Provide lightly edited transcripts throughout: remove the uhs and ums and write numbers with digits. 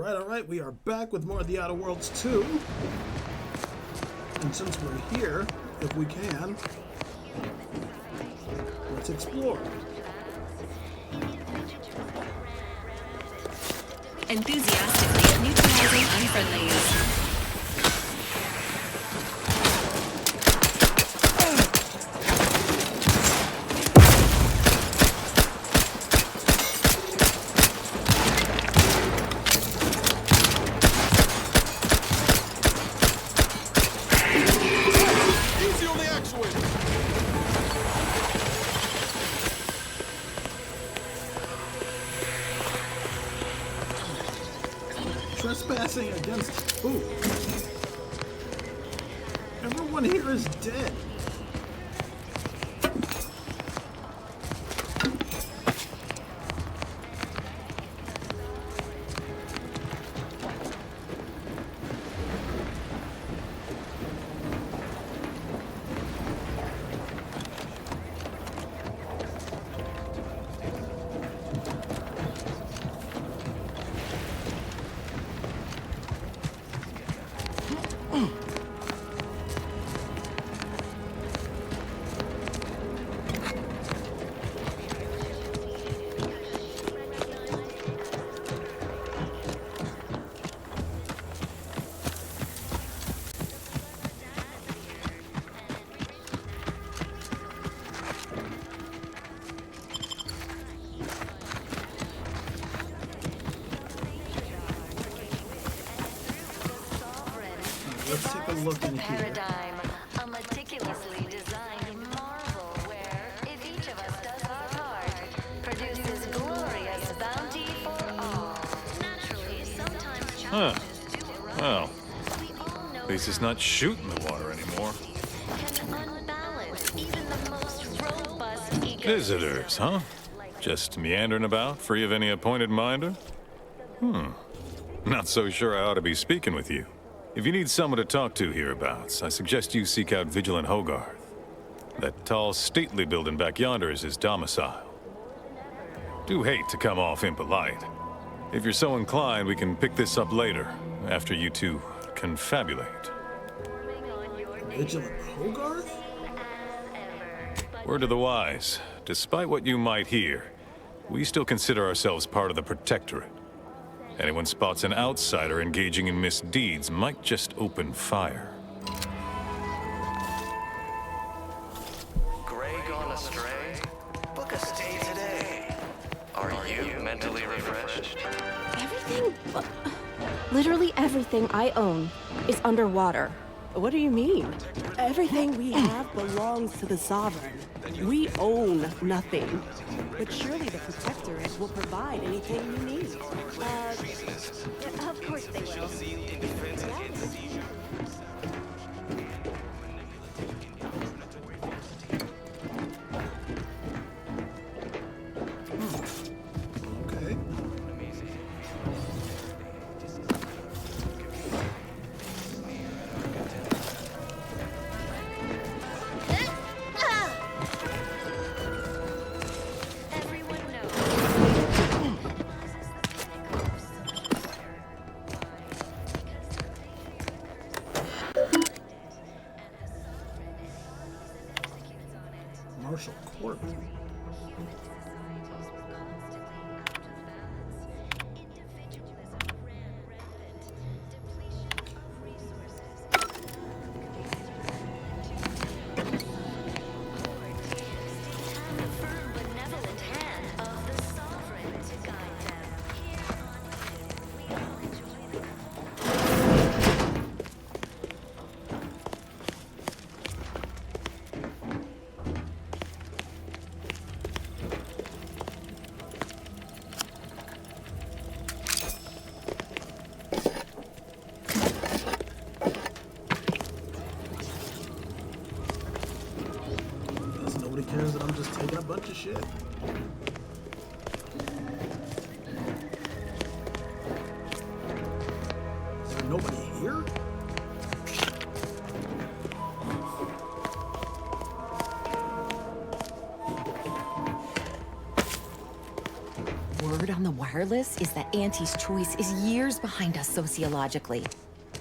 Alright, we are back with more of the Outer Worlds 2. And since we're here, if we can, let's explore. Enthusiastically neutralizing unfriendlies. Trespassing against who? Everyone here is dead. Let's take a look in here. Paradigm, a meticulously designed marvel where, if each of us does our part, produces glorious bounty for all. Naturally, sometimes challenges do arise. Well, We all know at least it's not shooting the water anymore. can unbalance even the most robust ego. Visitors, huh? Just meandering about, free of any appointed minder? Not so sure I ought to be speaking with you. If you need someone to talk to hereabouts, I suggest you seek out Vigilant Hogarth. That tall, stately building back yonder is his domicile. Do hate to come off impolite. If you're so inclined, we can pick this up later, after you two confabulate. Vigilant Hogarth? Word to the wise, despite what you might hear, we still consider ourselves part of the Protectorate. Anyone spots an outsider engaging in misdeeds might just open fire. Grey gone astray? Book a stay today. Are you mentally refreshed? Everything, literally everything I own is underwater. What do you mean? Everything we have belongs to the Sovereign. We own nothing. But surely the Protectorate will provide anything you need. Of course they will. Okay. Everyone knows. Marshal Court. The firm, benevolent hand of the Sovereign to guide them. Here on Earth, we all enjoy the Guess nobody cares that I'm just taking a bunch of shit. Is there nobody here? Word on the wire regardless is that Auntie's choice is years behind us sociologically.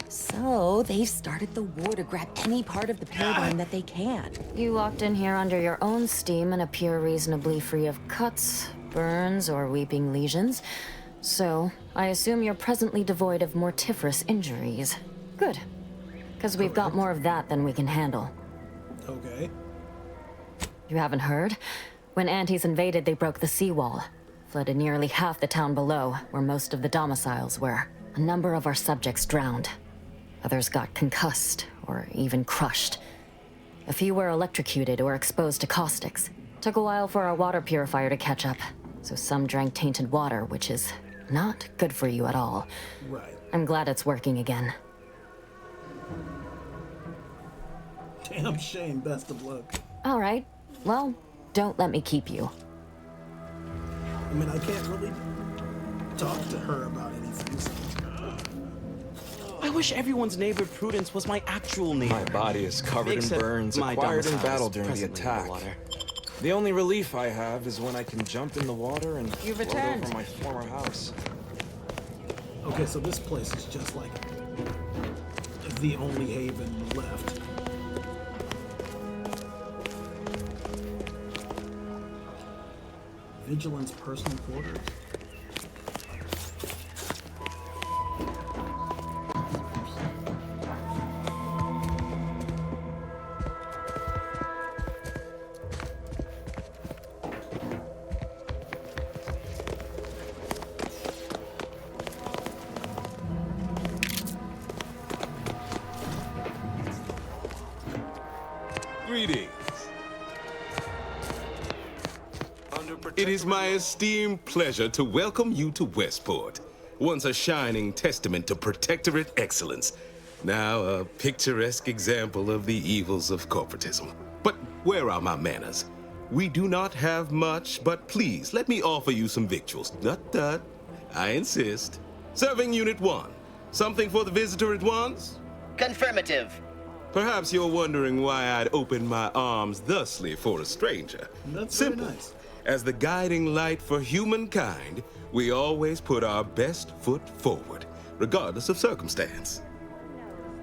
So they've started the war to grab any part of the paradigm that they can. You walked in here under your own steam and appear reasonably free of cuts, burns, or weeping lesions. So, I assume you're presently devoid of mortiferous injuries. Good. Because we've got more of that than we can handle. Okay. You haven't heard? When Antes invaded, they broke the seawall. Flooded nearly half the town below, where most of the domiciles were. A number of our subjects drowned. Others got concussed, or even crushed. A few were electrocuted or exposed to caustics. Took a while for our water purifier to catch up, so some drank tainted water, which is not good for you at all. Right. I'm glad it's working again. Damn shame. Best of luck. All right. Well, don't let me keep you. I mean, I can't really talk to her about anything. So. I wish everyone's neighbor Prudence was my actual neighbor. My body is covered in Except burns my acquired in domicile battle is during the presently attack. underwater. The only relief I have is when I can jump in the water and You've float returned. over my former house. Okay, so this place is just like the only haven left. Vigilance personal quarters. Greetings. It is my esteemed pleasure to welcome you to Westport, once a shining testament to protectorate excellence, now a picturesque example of the evils of corporatism. But where are my manners? We do not have much, but please let me offer you some victuals. Dut. I insist. Serving Unit 1. Something for the visitor at once? Confirmative. Perhaps you're wondering why I'd open my arms thusly for a stranger. That's Simple. very nice. As the guiding light for humankind, we always put our best foot forward, regardless of circumstance.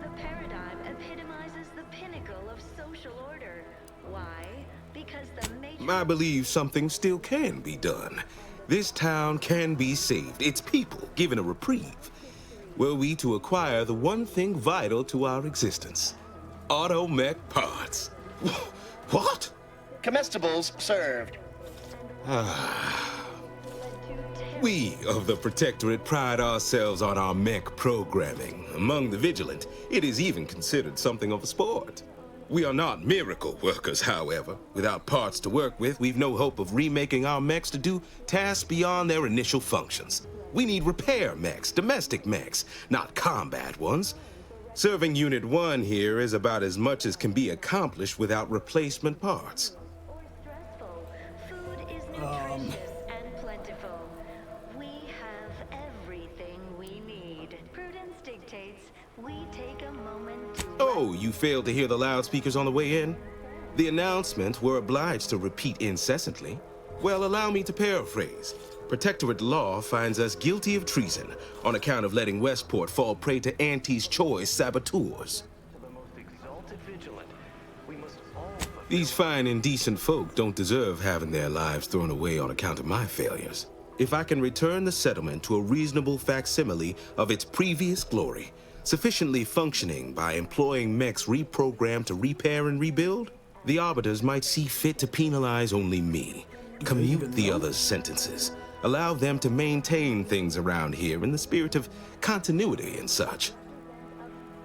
The paradigm epitomizes the pinnacle of social order. Why? Because the I believe something still can be done. This town can be saved, its people given a reprieve. Were we to acquire the one thing vital to our existence, automech parts. What? Comestibles served. We of the Protectorate pride ourselves on our mech programming. Among the vigilant, it is even considered something of a sport. We are not miracle workers, however. Without parts to work with, we've no hope of remaking our mechs to do tasks beyond their initial functions. We need repair mechs, domestic mechs, not combat ones. Serving Unit 1 here is about as much as can be accomplished without replacement parts. and plentiful. We have everything we need. Prudence dictates we take a moment to... Oh, you failed to hear the loudspeakers on the way in? The announcement we're obliged to repeat incessantly. Well, allow me to paraphrase. Protectorate law finds us guilty of treason on account of letting Westport fall prey to Auntie's choice saboteurs. These fine and decent folk don't deserve having their lives thrown away on account of my failures. If I can return the settlement to a reasonable facsimile of its previous glory, sufficiently functioning by employing mechs reprogrammed to repair and rebuild, the arbiters might see fit to penalize only me, commute the others' sentences, allow them to maintain things around here in the spirit of continuity and such.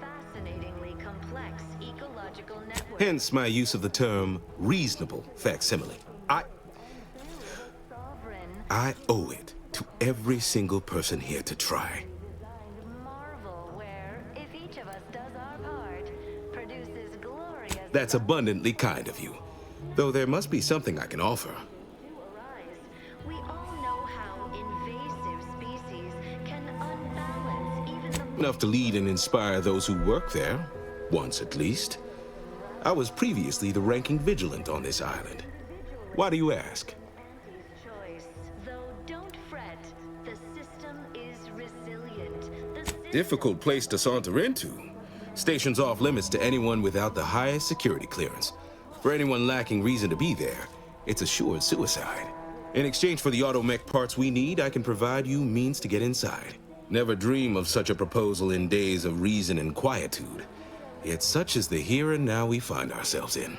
Fascinatingly complex ecological network. Hence my use of the term reasonable facsimile. I owe it to every single person here to try. Marvel where, if each of us does our part, produces glorious... That's abundantly kind of you. Though there must be something I can offer. We all know how invasive species can unbalance even the... Enough to lead and inspire those who work there, once at least. I was previously the ranking vigilant on this island. Why do you ask? Choice. Though don't fret, the difficult place to saunter into. Station's off limits to anyone without the highest security clearance. For anyone lacking reason to be there, it's assured suicide. In exchange for the automech parts we need, I can provide you means to get inside. Never dream of such a proposal in days of reason and quietude. Yet such is the here and now we find ourselves in.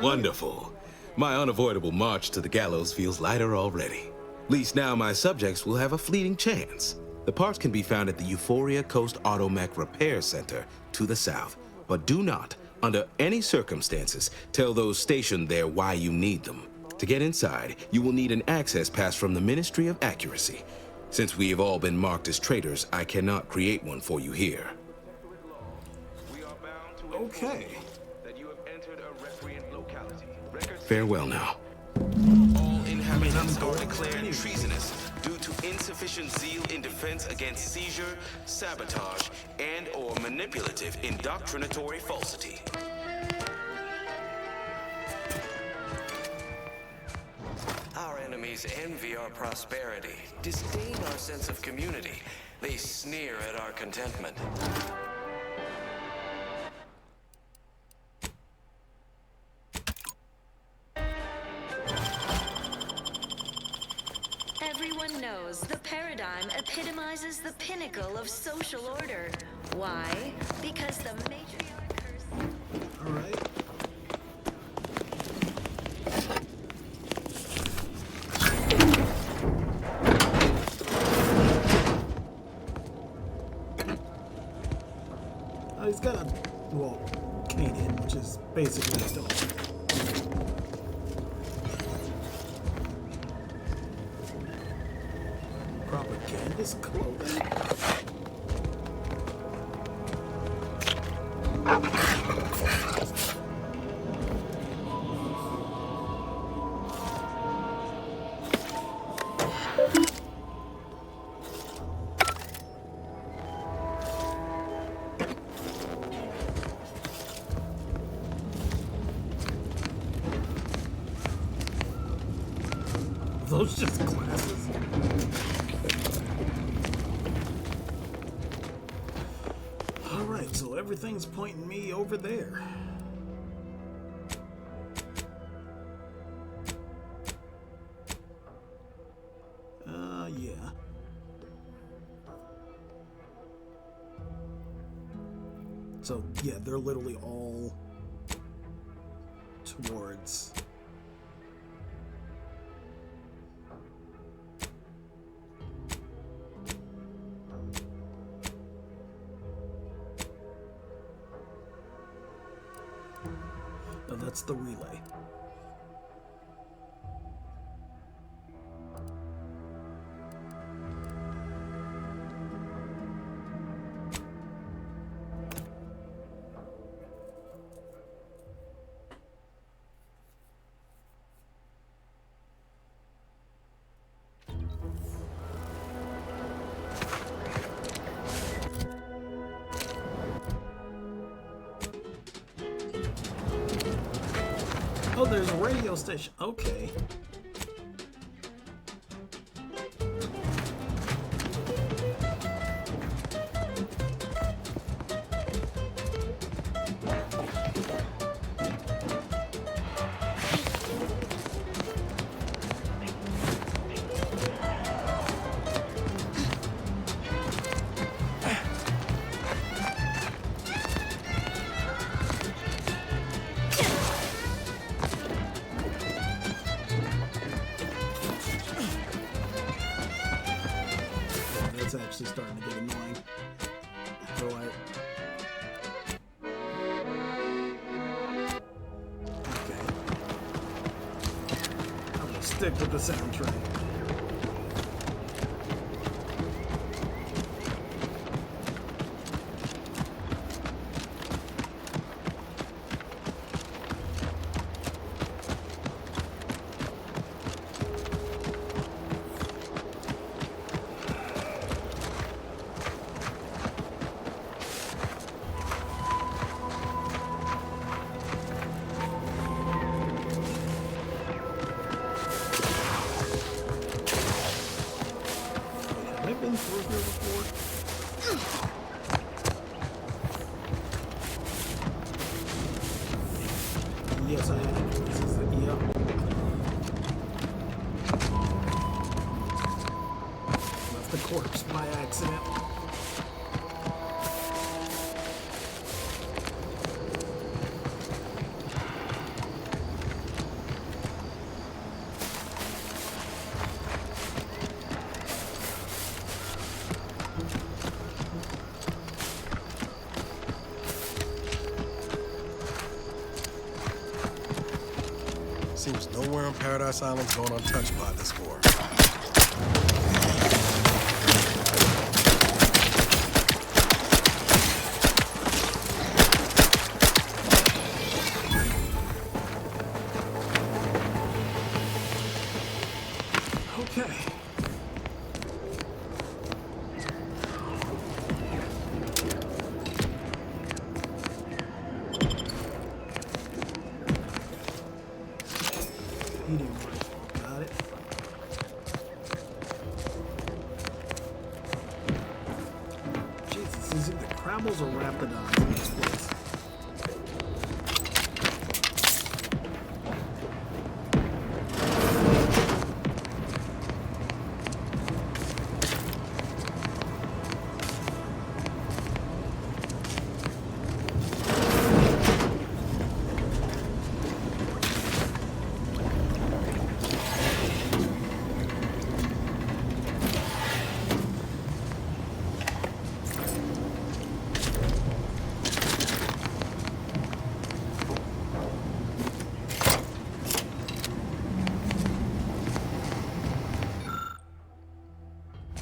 Wonderful. My unavoidable march to the gallows feels lighter already. At least now my subjects will have a fleeting chance. The parts can be found at the Euphoria Coast Automech Repair Center to the south. But do not, under any circumstances, tell those stationed there why you need them. To get inside, you will need an access pass from the Ministry of Accuracy. Since we have all been marked as traitors, I cannot create one for you here. Okay. Farewell now. All inhabitants are declared treasonous due to insufficient zeal in defense against seizure, sabotage, and/or manipulative indoctrinatory falsity. Our enemies envy our prosperity, disdain our sense of community. They sneer at our contentment. Everyone knows the paradigm epitomizes the pinnacle of social order. Why? Because the matriarch curse... All right. He's got a, well, cane in, which is basically a stone. Propagandist clothing. Those just glasses. Alright, so everything's pointing me over there. Yeah. So, yeah, they're literally all towards... Oh, that's the relay. Oh, there's a radio station. Okay. It's actually starting to get annoying. So okay. I'm gonna stick with the soundtrack. through here before? Yes, I am. This is the left the corpse by accident. Seems nowhere on Paradise Island's gone untouched by this war. Okay. Heating rifle, got it. Jesus, is it the Crabbles or Rapidons in this place?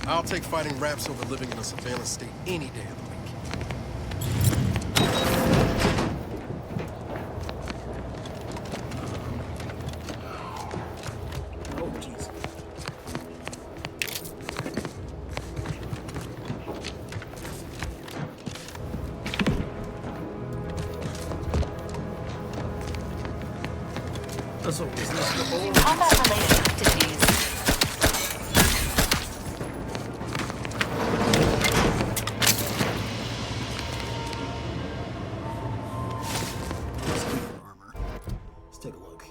I'll take fighting raps over living in a surveillance state any day of the week. Oh, jeez. So, is this the old... Combat-related activities. armor. Let's take a look.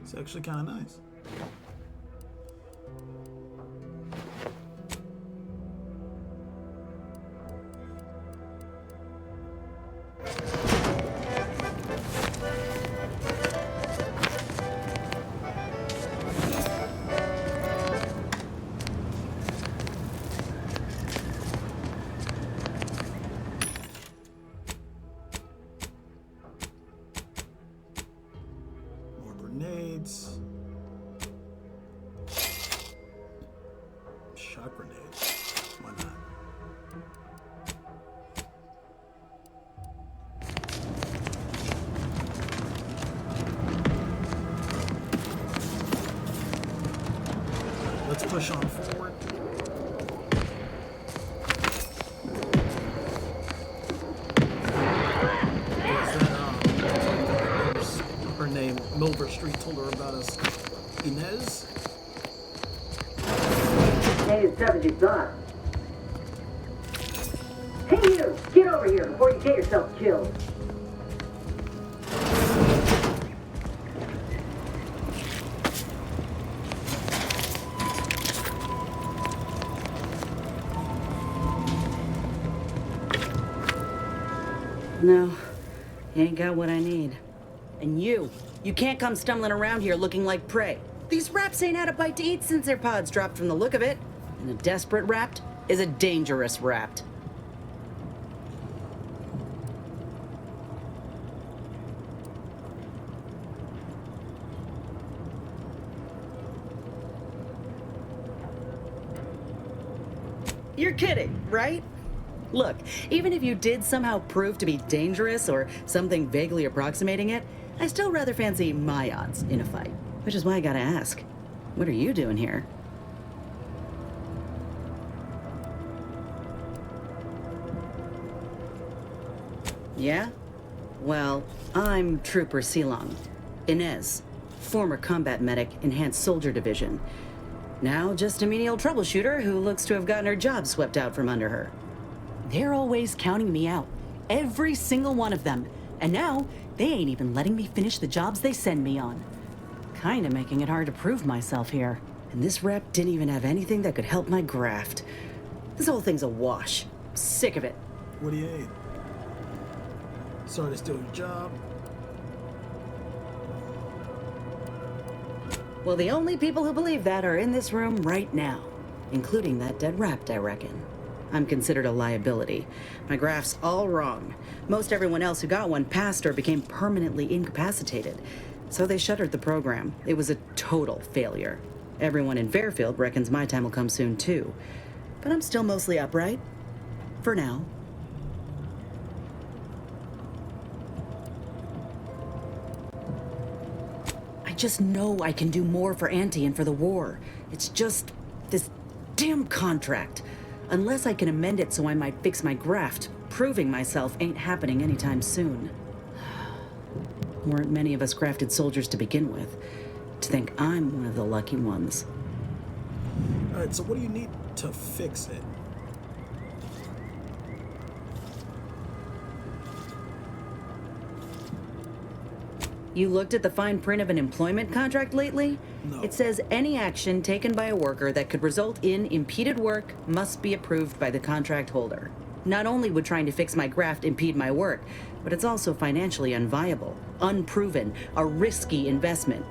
It's actually kind of nice. More grenades. Shot grenades. Why not? Let's push on forward. Her name, Milver Street, told her about us. Inez? Stay as tough as you thought. Hey you! Get over here before you get yourself killed. No, you ain't got what I need. And you can't come stumbling around here looking like prey. These raps ain't had a bite to eat since their pods dropped from the look of it. And a desperate rapt is a dangerous rapt. You're kidding, right? Look, even if you did somehow prove to be dangerous or something vaguely approximating it, I still rather fancy my odds in a fight. Which is why I gotta ask, what are you doing here? Yeah? Well, I'm Trooper Silong. Inez, former combat medic, Enhanced Soldier Division. Now just a menial troubleshooter who looks to have gotten her job swept out from under her. They're always counting me out. Every single one of them. And now, they ain't even letting me finish the jobs they send me on. Kinda making it hard to prove myself here. And this rep didn't even have anything that could help my graft. This whole thing's a wash. I'm sick of it. What do you need? Sorry to steal your job. Well, the only people who believe that are in this room right now, including that dead rapt, I reckon. I'm considered a liability. My graph's all wrong. Most everyone else who got one passed or became permanently incapacitated. So they shuttered the program. It was a total failure. Everyone in Fairfield reckons my time will come soon, too. But I'm still mostly upright. For now. I just know I can do more for Auntie and for the war. It's just this damn contract. Unless I can amend it so I might fix my graft, proving myself ain't happening anytime soon. Weren't many of us grafted soldiers to begin with. To think I'm one of the lucky ones. Alright, so what do you need to fix it? You looked at the fine print of an employment contract lately? No. It says any action taken by a worker that could result in impeded work must be approved by the contract holder. Not only would trying to fix my graft impede my work, but it's also financially unviable, unproven, a risky investment.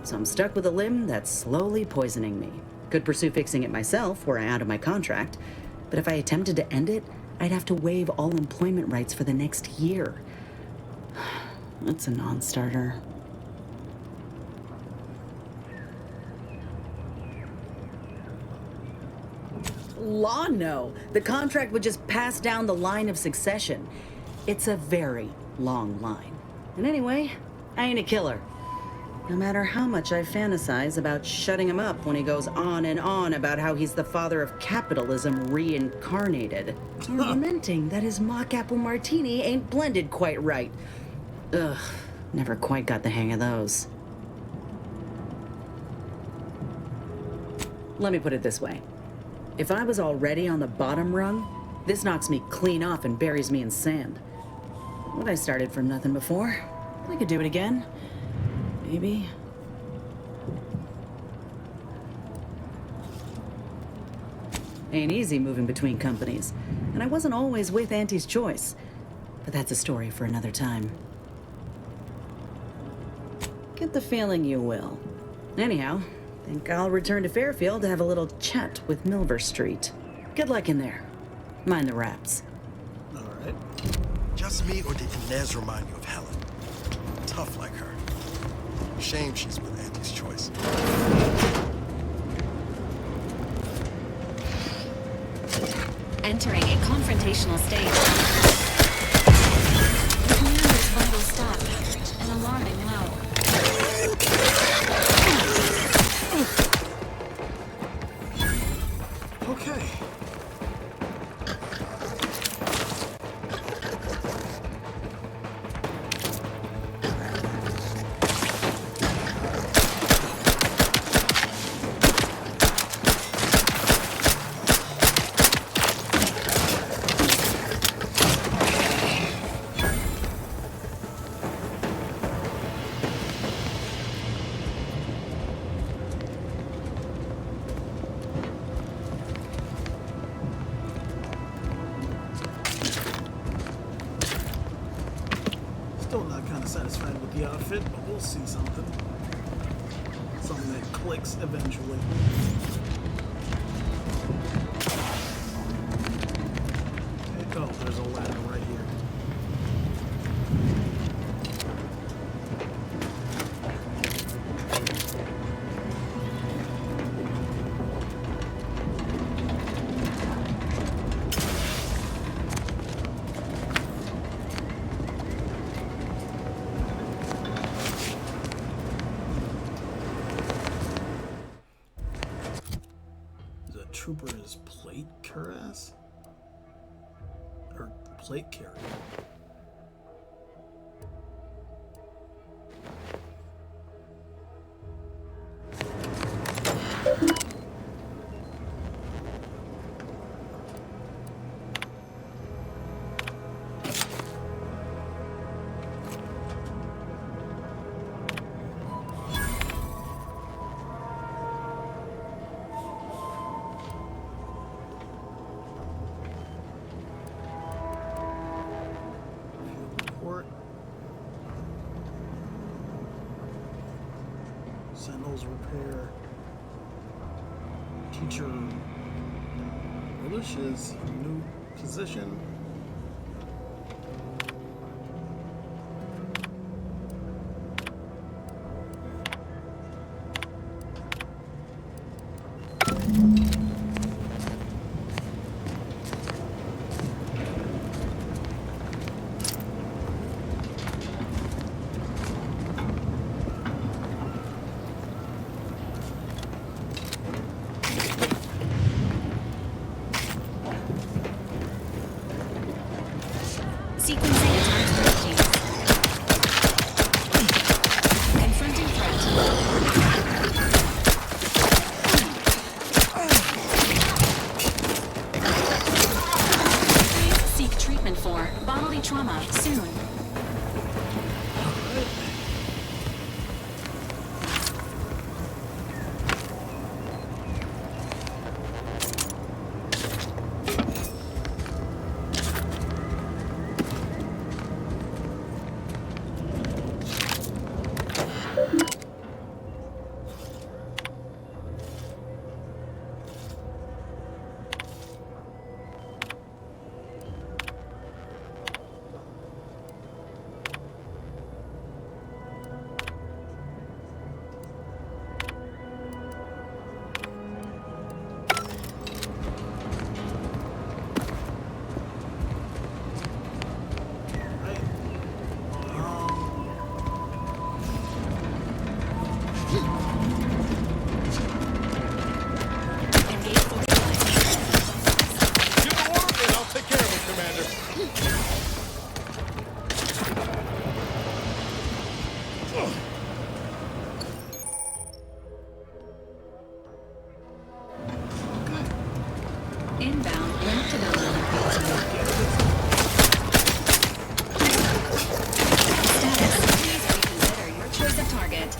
So I'm stuck with a limb that's slowly poisoning me. Could pursue fixing it myself were I out of my contract, but if I attempted to end it, I'd have to waive all employment rights for the next year. That's a non-starter. Law, no. The contract would just pass down the line of succession. It's a very long line. And anyway, I ain't a killer. No matter how much I fantasize about shutting him up when he goes on and on about how he's the father of capitalism reincarnated. Or lamenting that his mock apple martini ain't blended quite right. Ugh, never quite got the hang of those. Let me put it this way. If I was already on the bottom rung, this knocks me clean off and buries me in sand. But I started from nothing before. I could do it again. Maybe. Ain't easy moving between companies. And I wasn't always with Auntie's choice. But that's a story for another time. Get the feeling you will. Anyhow, think I'll return to Fairfield to have a little chat with Milver Street. Good luck in there. Mind the raps. Alright. Just me, or did Inez remind you of Helen? Tough like her. Shame she's with Auntie's choice. Entering a confrontational stage. The commander's vital stop. An alarming low. Okay. Still not kind of satisfied with the outfit, but we'll see something. Something that clicks eventually. Okay, oh, there's a ladder right here. Trooper is plate cuirass? Or plate carrier? materials repair. Teacher relishes new position. Sequencing attack strategies. Confronting threat. Please seek treatment for bodily trauma soon. Inbound link development. Status. Please reconsider your choice of target.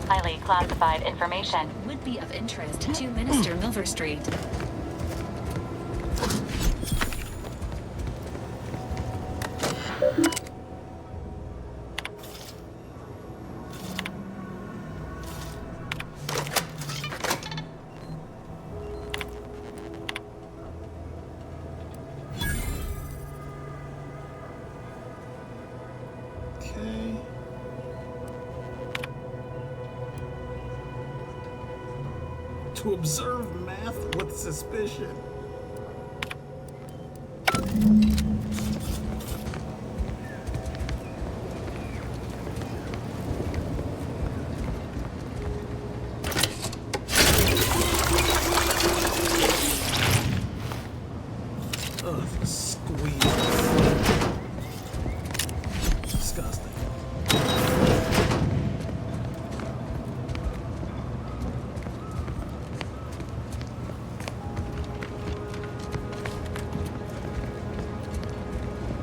Highly classified information would be of interest to Minister Milverstreet. Okay. To observe math with suspicion. Ugh, squeeze. Disgusting.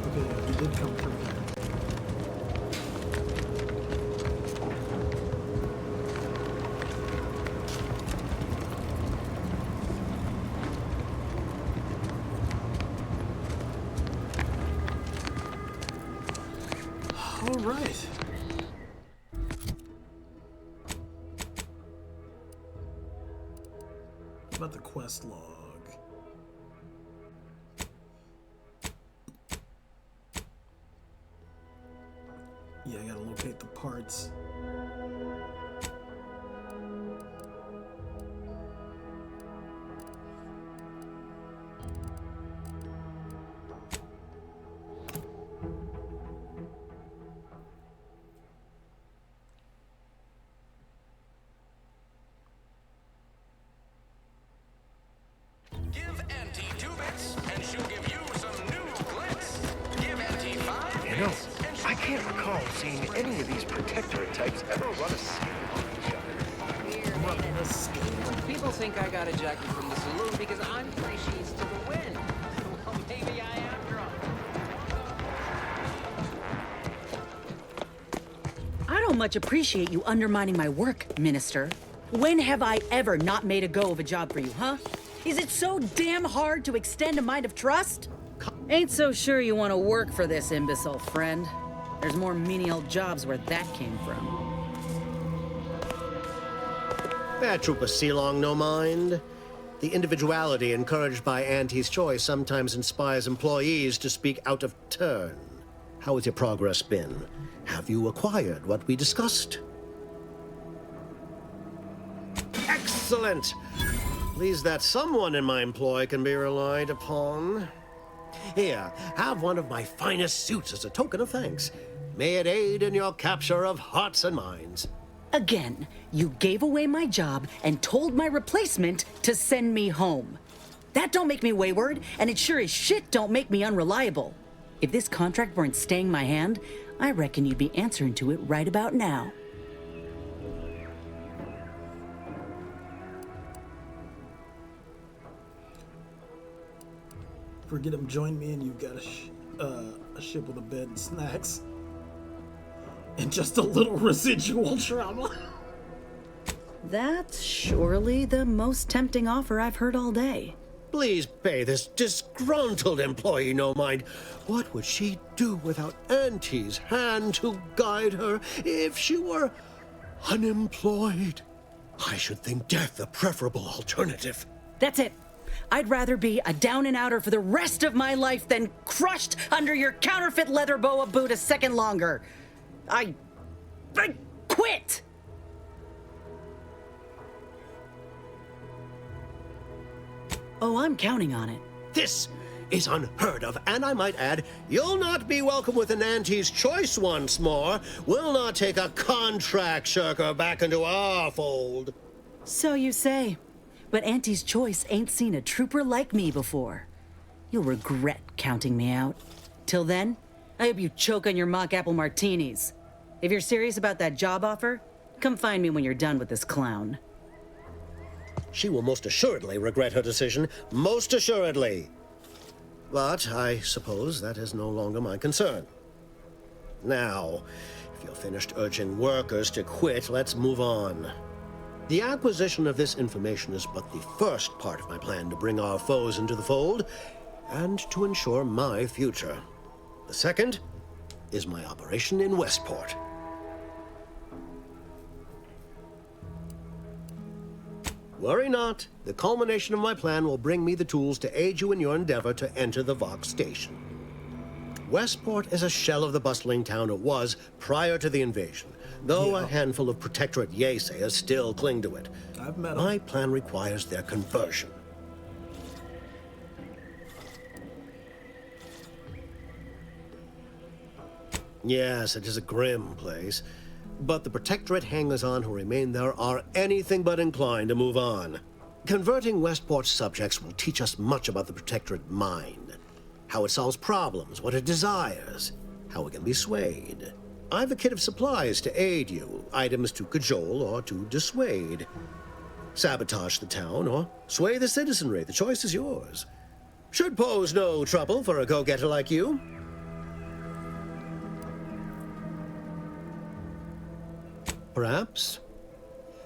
Okay, yeah, we did come through there. All right. What about the quest log? Yeah, I gotta locate the parts. Give Auntie 2 recall seeing any of these protectorate types ever run a scale on each other. People think I got ejected from the saloon because I'm 3 sheets to the wind. Well, maybe I am drunk. I don't much appreciate you undermining my work, Minister. When have I ever not made a go of a job for you, huh? Is it so damn hard to extend a mind of trust? Ain't so sure you want to work for this imbecile, friend. There's more menial jobs where that came from. Fair Trooper Sealong, no mind. The individuality encouraged by Auntie's choice sometimes inspires employees to speak out of turn. How has your progress been? Have you acquired what we discussed? Excellent! Pleased that someone in my employ can be relied upon. Here, have one of my finest suits as a token of thanks. May it aid in your capture of hearts and minds. Again, you gave away my job and told my replacement to send me home. That don't make me wayward, and it sure as shit don't make me unreliable. If this contract weren't staying my hand, I reckon you'd be answering to it right about now. Forget him, join me, and you've got a ship with a bed and snacks. And just a little residual trauma. That's surely the most tempting offer I've heard all day. Please pay this disgruntled employee no mind. What would she do without Auntie's hand to guide her if she were unemployed? I should think death a preferable alternative. That's it. I'd rather be a down-and-outer for the rest of my life than crushed under your counterfeit leather boa boot a second longer. I quit! Oh, I'm counting on it. This is unheard of, and I might add, you'll not be welcome with an Auntie's choice once more. We'll not take a contract shirker back into our fold. So you say. But Auntie's choice ain't seen a trooper like me before. You'll regret counting me out. Till then, I hope you choke on your mock apple martinis. If you're serious about that job offer, come find me when you're done with this clown. She will most assuredly regret her decision, most assuredly. But I suppose that is no longer my concern. Now, if you're finished urging workers to quit, let's move on. The acquisition of this information is but the first part of my plan to bring our foes into the fold and to ensure my future. The second is my operation in Westport. Worry not. The culmination of my plan will bring me the tools to aid you in your endeavor to enter the Vox station. Westport is a shell of the bustling town it was prior to the invasion, though a handful of Protectorate Yeasayers still cling to it. I've met 'em. My plan requires their conversion. Yes, it is a grim place, but the Protectorate hangers-on who remain there are anything but inclined to move on. Converting Westport's subjects will teach us much about the Protectorate mind, how it solves problems, what it desires, how it can be swayed. I've a kit of supplies to aid you, items to cajole or to dissuade. Sabotage the town or sway the citizenry, the choice is yours. Should pose no trouble for a go-getter like you. Perhaps.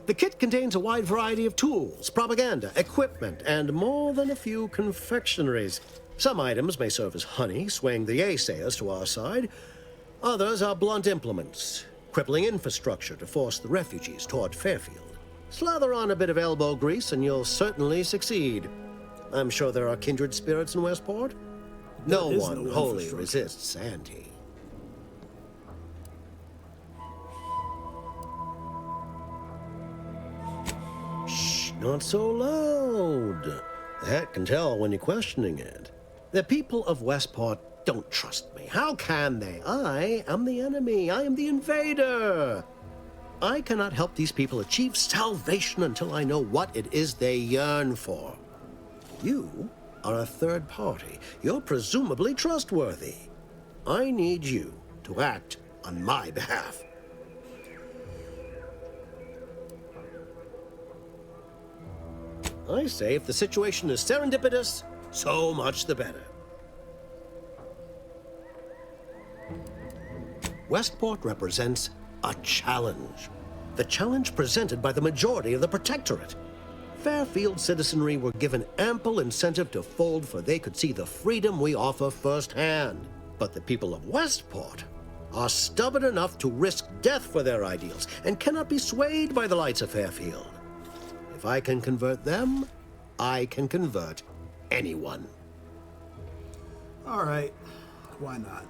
The kit contains a wide variety of tools, propaganda, equipment, and more than a few confectionaries. Some items may serve as honey, swaying the Yeasayers to our side. Others are blunt implements, crippling infrastructure to force the refugees toward Fairfield. Slather on a bit of elbow grease and you'll certainly succeed. I'm sure there are kindred spirits in Westport. No one wholly resists Auntie. Not so loud. The hat can tell when you're questioning it. The people of Westport don't trust me. How can they? I am the enemy. I am the invader. I cannot help these people achieve salvation until I know what it is they yearn for. You are a third party. You're presumably trustworthy. I need you to act on my behalf. I say if the situation is serendipitous, so much the better. Westport represents a challenge. The challenge presented by the majority of the Protectorate. Fairfield citizenry were given ample incentive to fold, for they could see the freedom we offer firsthand. But the people of Westport are stubborn enough to risk death for their ideals and cannot be swayed by the lights of Fairfield. If I can convert them, I can convert anyone. All right, why not?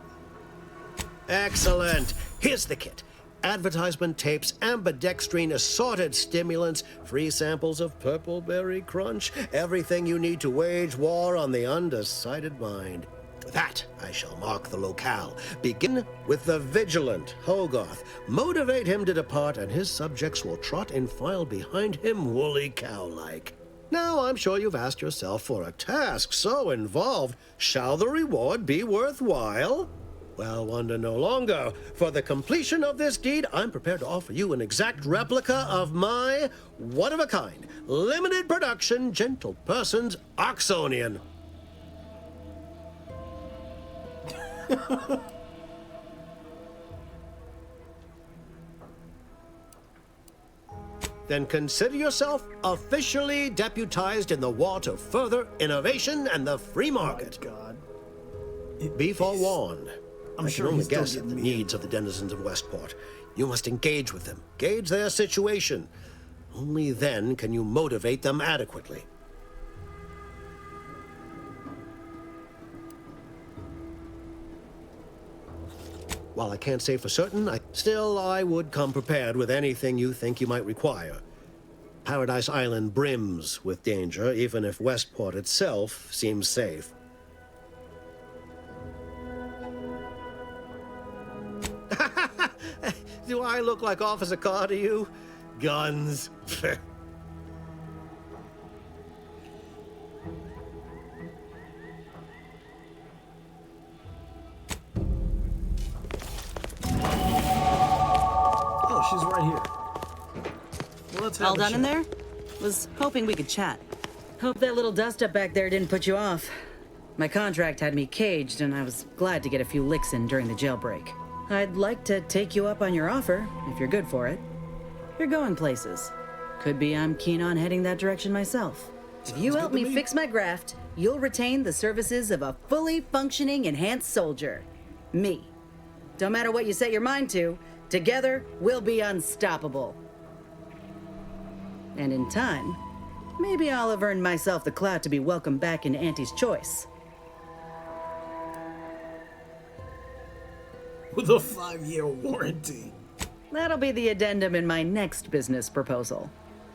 Excellent. Here's the kit. Advertisement tapes, ambidextrine, assorted stimulants, free samples of Purple Berry Crunch, everything you need to wage war on the undecided mind. With that, I shall mark the locale. Begin with the vigilant Hogarth. Motivate him to depart, and his subjects will trot in file behind him, woolly cow-like. Now, I'm sure you've asked yourself, for a task so involved, shall the reward be worthwhile? Well, wonder no longer. For the completion of this deed, I'm prepared to offer you an exact replica of my one-of-a-kind, limited production, Gentle Person's Oxonian. Then consider yourself officially deputized in the war to further innovation and the free market. Oh, God. Be forewarned. I'm I sure can only he's still guess at the getting needs of the denizens of Westport. You must engage with them, gauge their situation. Only then can you motivate them adequately. While I can't say for certain, I would come prepared with anything you think you might require. Paradise Island brims with danger, even if Westport itself seems safe. Do I look like Officer Carr to you? Guns. Oh, she's right here. Well, let's have All a done in chat. there? Was hoping we could chat. Hope that little dust up back there didn't put you off. My contract had me caged, and I was glad to get a few licks in during the jailbreak. I'd like to take you up on your offer, if you're good for it. You're going places. Could be I'm keen on heading that direction myself. If you help me fix my graft, you'll retain the services of a fully functioning enhanced soldier. Me. Don't matter what you set your mind to, together we'll be unstoppable. And in time, maybe I'll have earned myself the clout to be welcomed back in Auntie's Choice. With a 5-year warranty. That'll be the addendum in my next business proposal.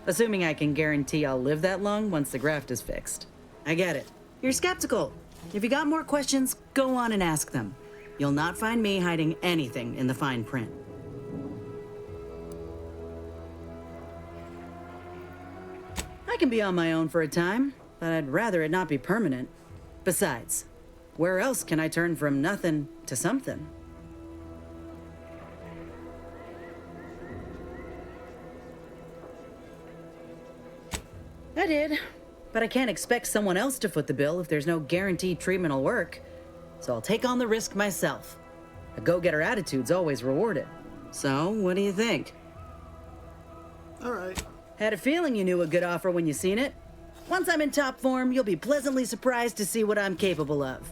Assuming I can guarantee I'll live that long once the graft is fixed. I get it. You're skeptical. If you got more questions, go on and ask them. You'll not find me hiding anything in the fine print. I can be on my own for a time, but I'd rather it not be permanent. Besides, where else can I turn from nothing to something? I did, but I can't expect someone else to foot the bill if there's no guaranteed treatment will work. So I'll take on the risk myself. A go-getter attitude's always rewarded. So, what do you think? All right. Had a feeling you knew a good offer when you seen it. Once I'm in top form, you'll be pleasantly surprised to see what I'm capable of.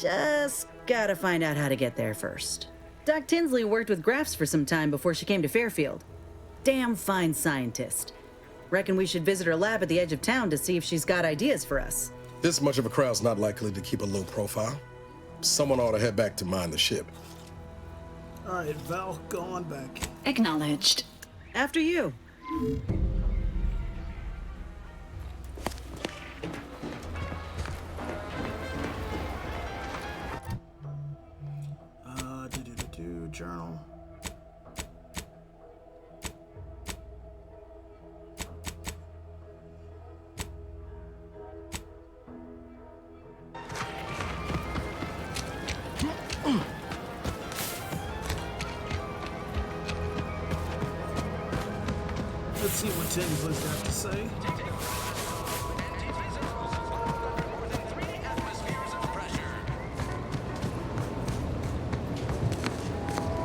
Just gotta find out how to get there first. Doc Tinsley worked with grafts for some time before she came to Fairfield. Damn fine scientist. Reckon we should visit her lab at the edge of town to see if she's got ideas for us. This much of a crowd's not likely to keep a low profile. Someone ought to head back to mind the ship. All right, Val, go on back. Acknowledged. After you. Journal. Let's see what Tinsley's got to say.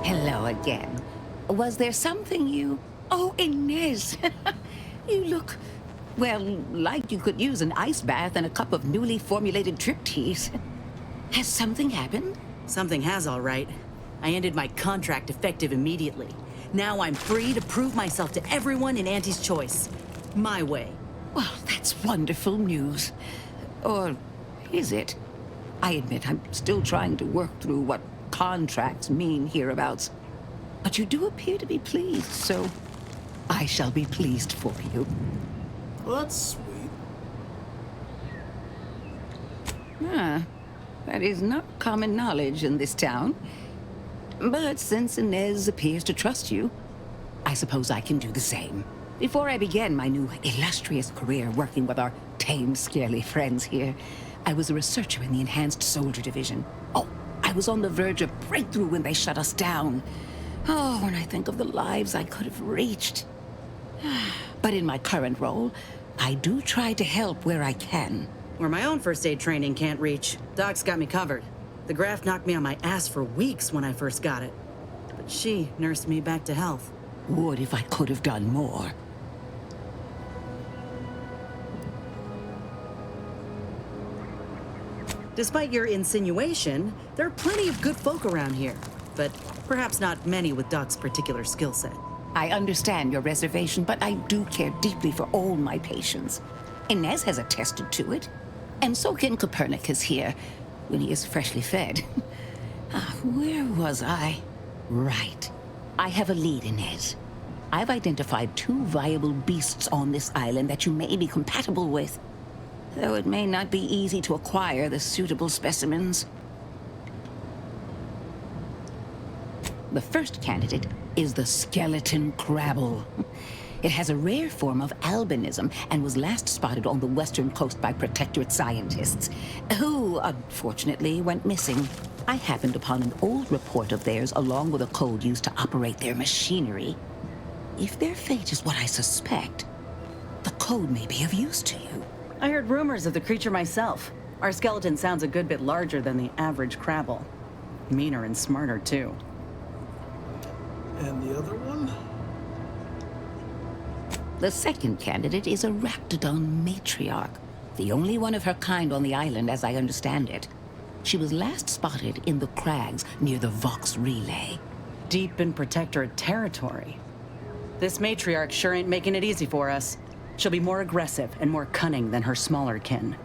Hello again. Was there something you... Oh, Inez! You look, well, like you could use an ice bath and a cup of newly formulated trip teas. Has something happened? Something has, all right. I ended my contract effective immediately. Now I'm free to prove myself to everyone in Auntie's Choice. My way. Well, that's wonderful news. Or is it? I admit I'm still trying to work through what contracts mean hereabouts. But you do appear to be pleased, so I shall be pleased for you. Well, that's sweet. Ah, that is not common knowledge in this town. But since Inez appears to trust you, I suppose I can do the same. Before I began my new illustrious career working with our tame, scaly friends here, I was a researcher in the Enhanced Soldier Division. Oh, I was on the verge of breakthrough when they shut us down. Oh, when I think of the lives I could have reached. But in my current role, I do try to help where I can. Where my own first aid training can't reach, Doc's got me covered. The graft knocked me on my ass for weeks when I first got it. But she nursed me back to health. Would if I could have done more. Despite your insinuation, there are plenty of good folk around here. But perhaps not many with Doc's particular skill set. I understand your reservation, but I do care deeply for all my patients. Inez has attested to it. And so can Copernicus here, when he is freshly fed. Where was I? Right. I have a lead, Inez. I've identified 2 viable beasts on this island that you may be compatible with. Though it may not be easy to acquire the suitable specimens. The first candidate is the skeleton crabble. It has a rare form of albinism and was last spotted on the western coast by Protectorate scientists, who, unfortunately, went missing. I happened upon an old report of theirs along with a code used to operate their machinery. If their fate is what I suspect, the code may be of use to you. I heard rumors of the creature myself. Our skeleton sounds a good bit larger than the average crabble. Meaner and smarter, too. And the other one? The second candidate is a Raptidon matriarch, the only one of her kind on the island as I understand it. She was last spotted in the crags near the Vox Relay. Deep in Protectorate territory. This matriarch sure ain't making it easy for us. She'll be more aggressive and more cunning than her smaller kin.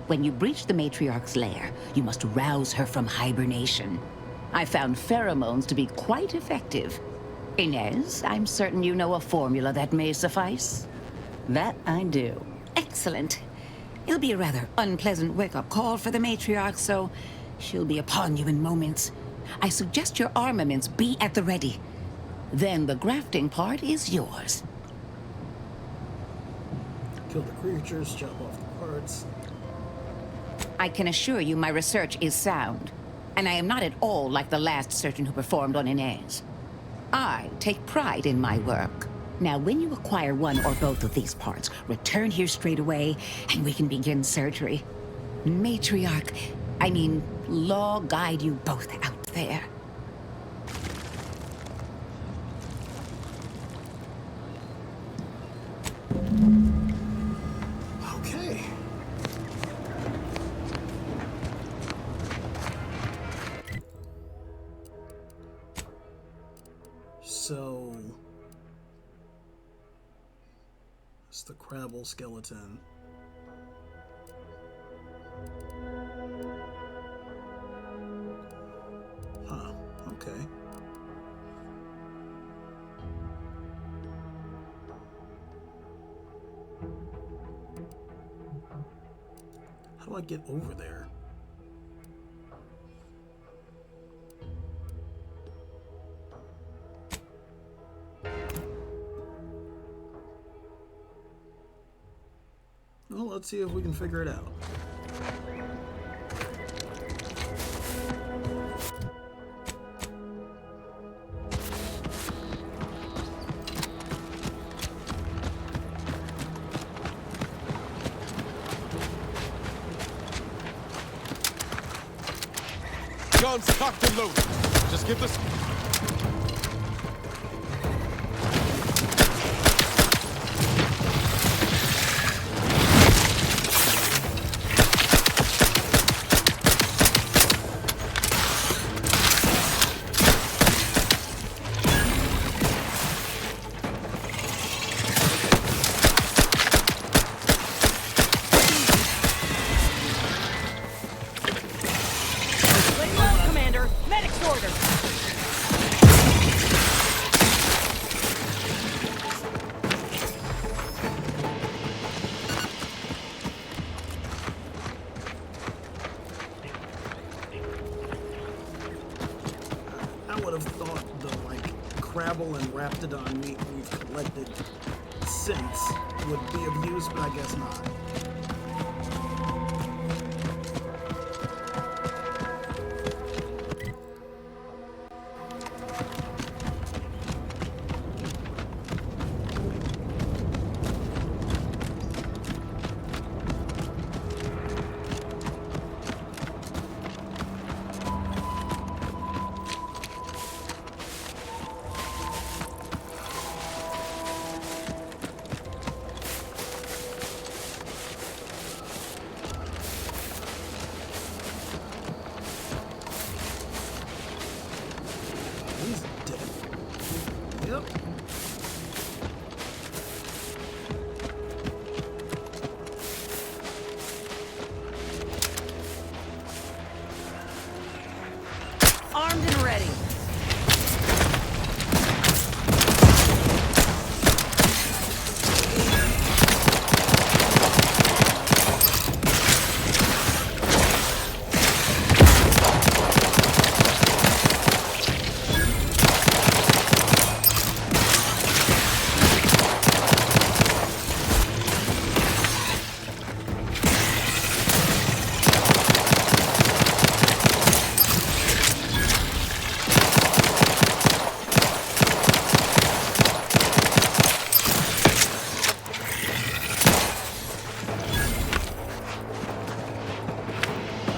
When you breach the matriarch's lair, you must rouse her from hibernation. I found pheromones to be quite effective. Inez, I'm certain you know a formula that may suffice. That I do. Excellent. It'll be a rather unpleasant wake-up call for the matriarch, so she'll be upon you in moments. I suggest your armaments be at the ready. Then the grafting part is yours. Kill the creatures, chop off the parts. I can assure you my research is sound. And I am not at all like the last surgeon who performed on Inez. I take pride in my work. Now, when you acquire one or both of these parts, return here straight away, and we can begin surgery. Law guide you both out there. Okay. So, it's the crabble skeleton. Huh, okay. How do I get over there? Well, let's see if we can figure it out. Guns cocked and loaded. Just give this. Lay low, Commander. Medic's order. I would have thought the, Crabble and Raptidon meat we've collected since would be of use, but I guess not. He's dead. Yep. Armed and ready.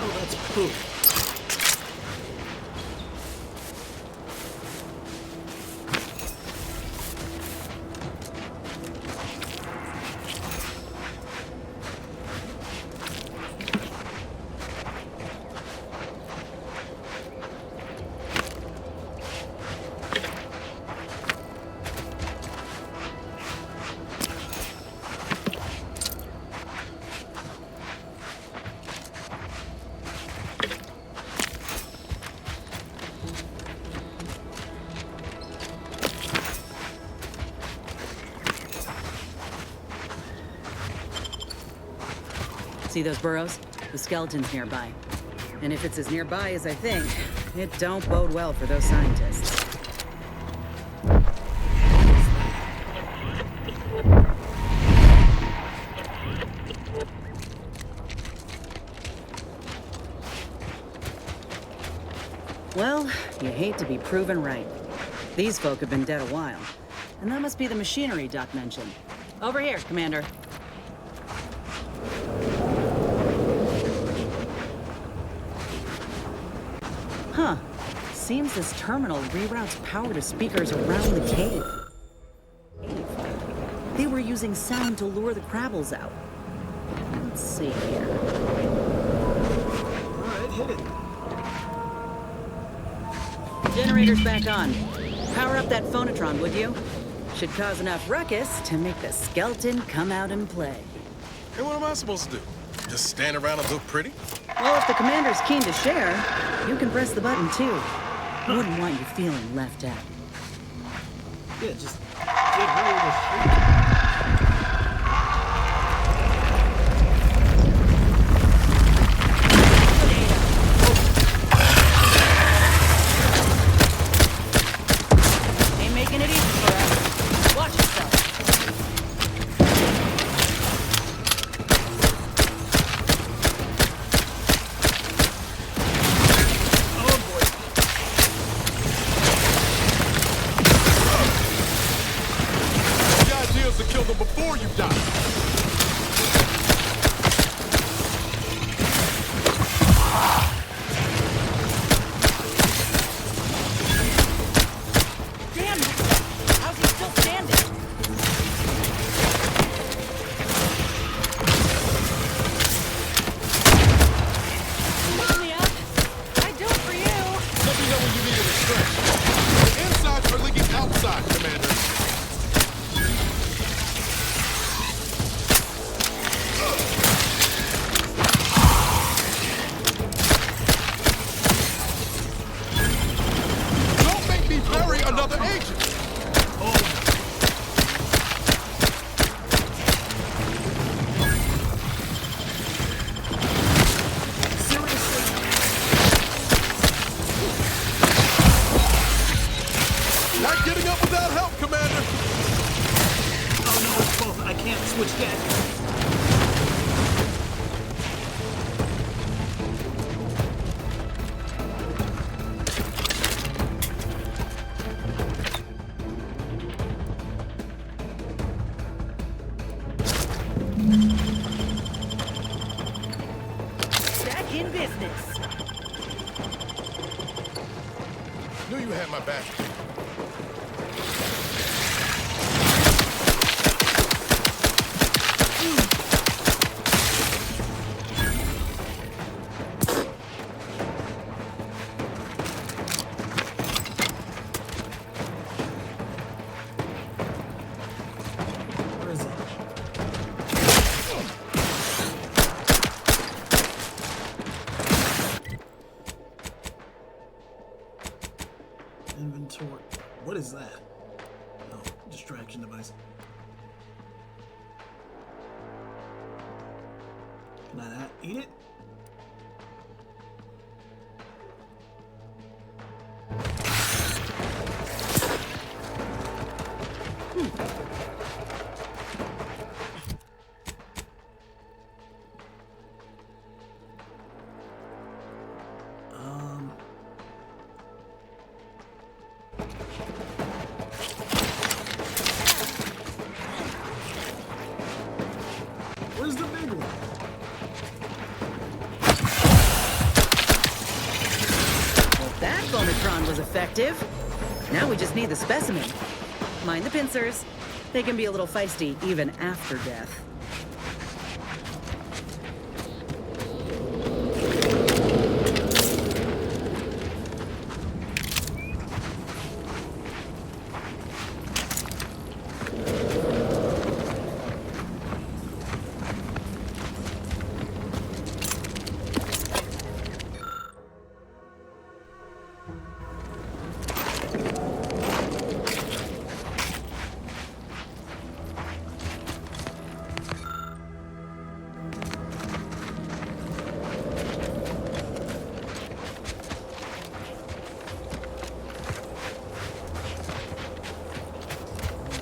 Oh, that's poop. See those burrows? The skeleton's nearby. And if it's as nearby as I think, it don't bode well for those scientists. Well, you hate to be proven right. These folk have been dead a while. And that must be the machinery Doc mentioned. Over here, Commander. Huh. Seems this terminal reroutes power to speakers around the cave. They were using sound to lure the Crabbles out. Let's see here. Alright, hit it. Generator's back on. Power up that phonotron, would you? Should cause enough ruckus to make the skeleton come out and play. Hey, what am I supposed to do? Just stand around and look pretty? Well, if the commander's keen to share, you can press the button too. I wouldn't want you feeling left out. Yeah, just get rid of the shit. Ain't making it easy for us. Watch yourself. The idea is to kill them before you die. up without help, Commander! Oh no, it's both. I can't switch gadgets. Back in business. Knew you had my back. Where is it? Inventory. What is that? Oh, distraction device. Can I not eat it? Um. Where's the big one? Well, that Bonitron was effective. Now we just need the specimen. Mind the pincers. They can be a little feisty even after death.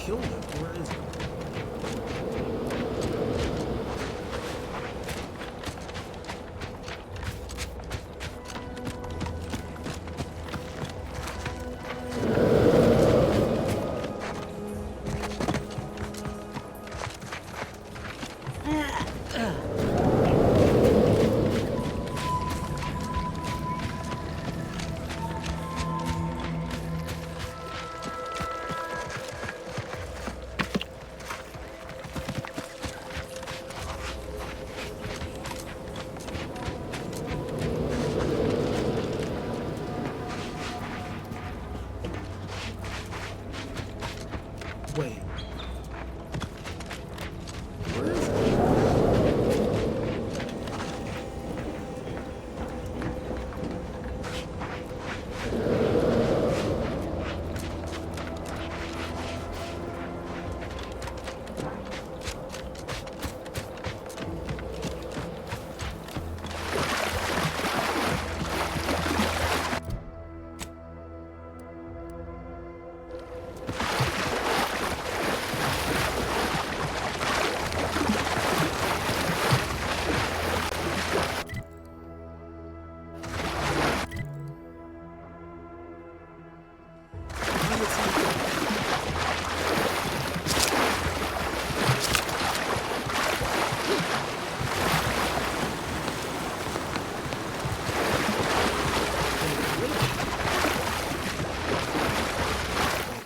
Killed it. Where is it? Wait. Where is it?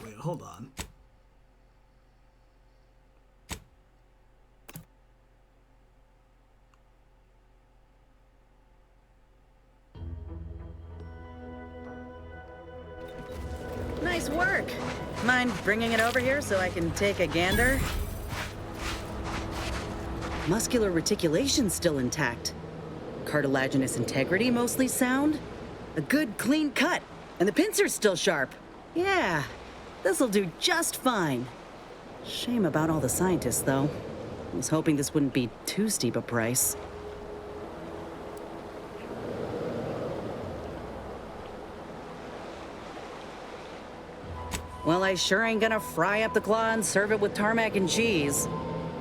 Wait, hold on. Nice work. Mind bringing it over here so I can take a gander? Muscular reticulation's still intact. Cartilaginous integrity mostly sound. A good clean cut. And the pincer's still sharp. Yeah, this'll do just fine. Shame about all the scientists, though. I was hoping this wouldn't be too steep a price. Well, I sure ain't gonna fry up the claw and serve it with tarmac and cheese.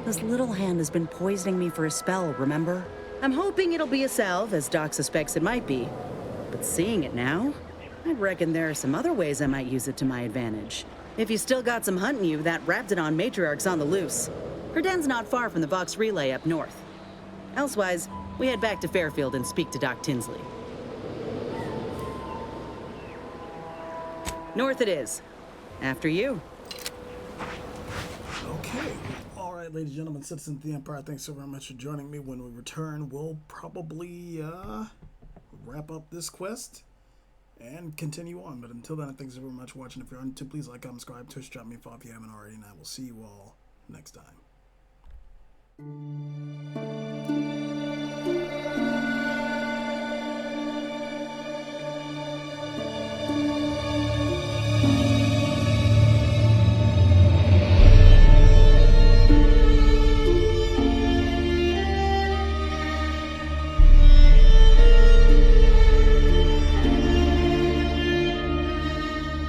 This little hand has been poisoning me for a spell, remember? I'm hoping it'll be a salve, as Doc suspects it might be. But seeing it now, I'd reckon there are some other ways I might use it to my advantage. If you still got some hunting you, that Raptidon matriarch's on the loose. Her den's not far from the Vox Relay up north. Elsewise, we head back to Fairfield and speak to Doc Tinsley. North it is. After you. Okay. All right, ladies and gentlemen, citizens of the Empire, thanks so very much for joining me. When we return, we'll probably wrap up this quest and continue on. But until then, thanks so very much for watching. If you're on YouTube, please like, comment, subscribe, Twitch, drop me a follow if you haven't already, and I will see you all next time.